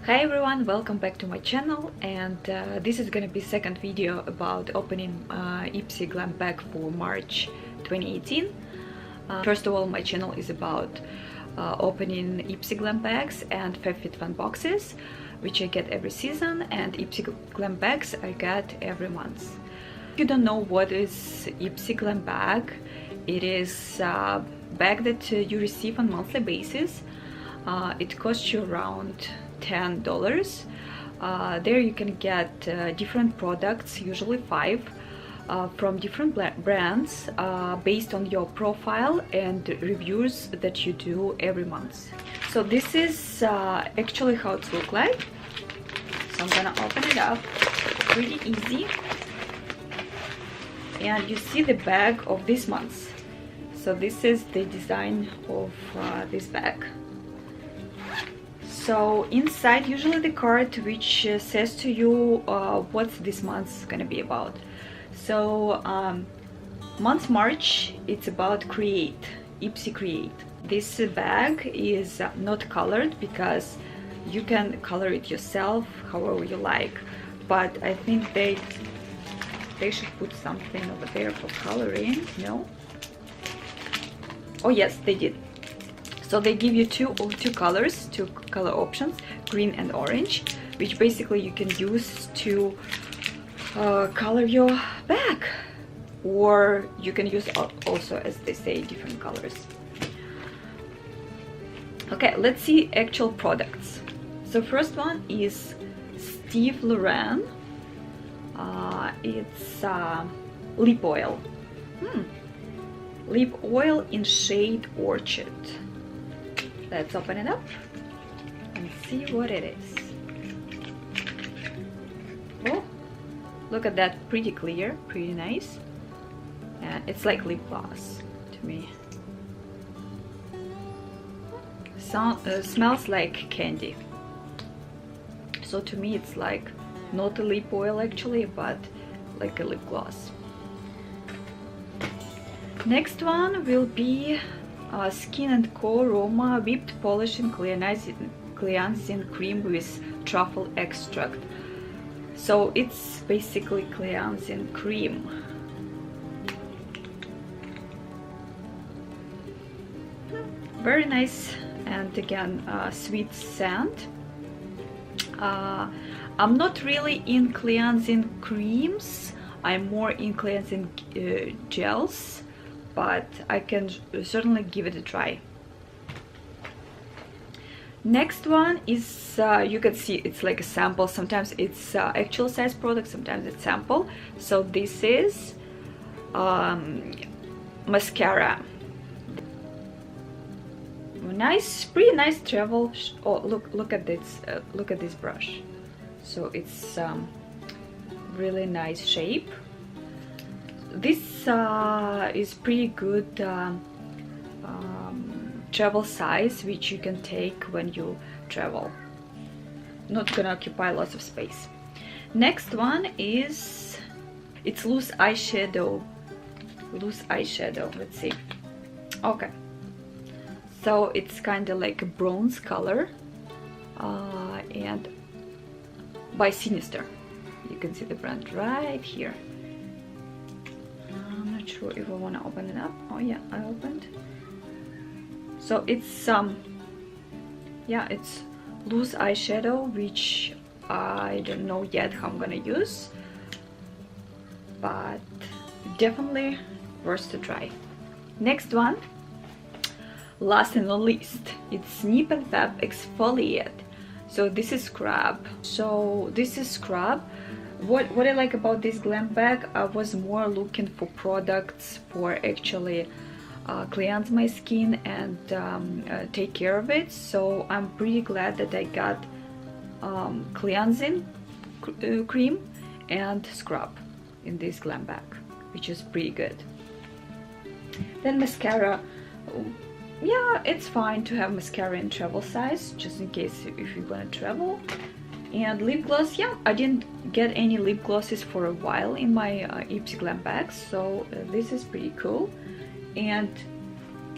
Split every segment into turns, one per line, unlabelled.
Hi everyone, welcome back to my channel, and this is gonna be second video about opening IPSY Glambag for March 2018. First of all, my channel is about opening IPSY Glambags and FabFitFun boxes, which I get every season, and IPSY Glambags I get every month. If you don't know what is IPSY Glambag, it is a bag that you receive on a monthly basis. It costs you around $10. There you can get different products, usually 5, from different brands based on your profile and reviews that you do every month. So this is actually how it looks like. So I'm gonna open it up, pretty easy. And you see the bag of this month. So this is the design of this bag. So inside, usually the card which says to you what's this month's gonna be about. So month March, it's about Create, IPSY Create. This bag is not colored because you can color it yourself however you like, but I think they should put something over there for coloring. No? Oh yes, they did. So they give you two colors, two color options, green and orange, which basically you can use to color your bag, or you can use also, as they say, different colors. Okay, let's see actual products. So first one is Steve Lauren. It's lip oil. Lip oil in shade Orchid. Let's open it up and see what it is. Oh, look at that, pretty clear, pretty nice. It's like lip gloss to me. Smells like candy. So to me it's like not a lip oil actually, but like a lip gloss. Next one will be Skin & Co. Roma Whipped Polishing Cleansing Cream with Truffle Extract. So it's basically cleansing cream. Very nice, and again sweet scent. I'm not really in cleansing creams, I'm more in cleansing gels, but I can certainly give it a try. Next one is, you can see it's like a sample. Sometimes it's actual size product, sometimes it's sample. So this is mascara. Nice, pretty nice travel. Oh, look at this! Look at this brush. So it's really nice shape. This is pretty good travel size, which you can take when you travel. Not gonna occupy lots of space. Next one is, it's loose eyeshadow. Loose eyeshadow. Let's see. Okay. So it's kind of like a bronze color, and by Sinister. You can see the brand right here. Sure if I want to open it up. Oh yeah, I opened. So it's yeah, it's loose eyeshadow, which I don't know yet how I'm gonna use, but definitely worth to try. Next one, last and not least, it's Snip and Fab Exfoliate. So this is scrub. So this is scrub. What I like about this glam bag, I was more looking for products for actually cleanse my skin and take care of it. So I'm pretty glad that I got cleansing cream and scrub in this glam bag, which is pretty good. Then mascara. Yeah, it's fine to have mascara in travel size, just in case if you're gonna travel. And lip gloss, yeah, I didn't get any lip glosses for a while in my IPSY Glambag, so this is pretty cool. And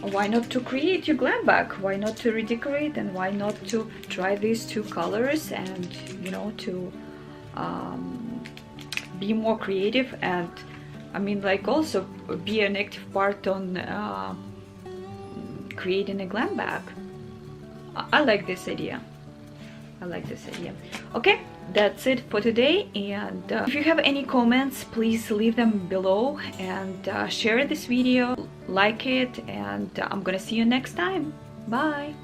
why not to create your glam bag? Why not to redecorate, and why not to try these two colors and, you know, to be more creative, and I mean, like, also be an active part on creating a glam bag. I like this idea. I like this idea. Okay, that's it for today, and if you have any comments, please leave them below, and share this video, like it, and I'm gonna see you next time. Bye.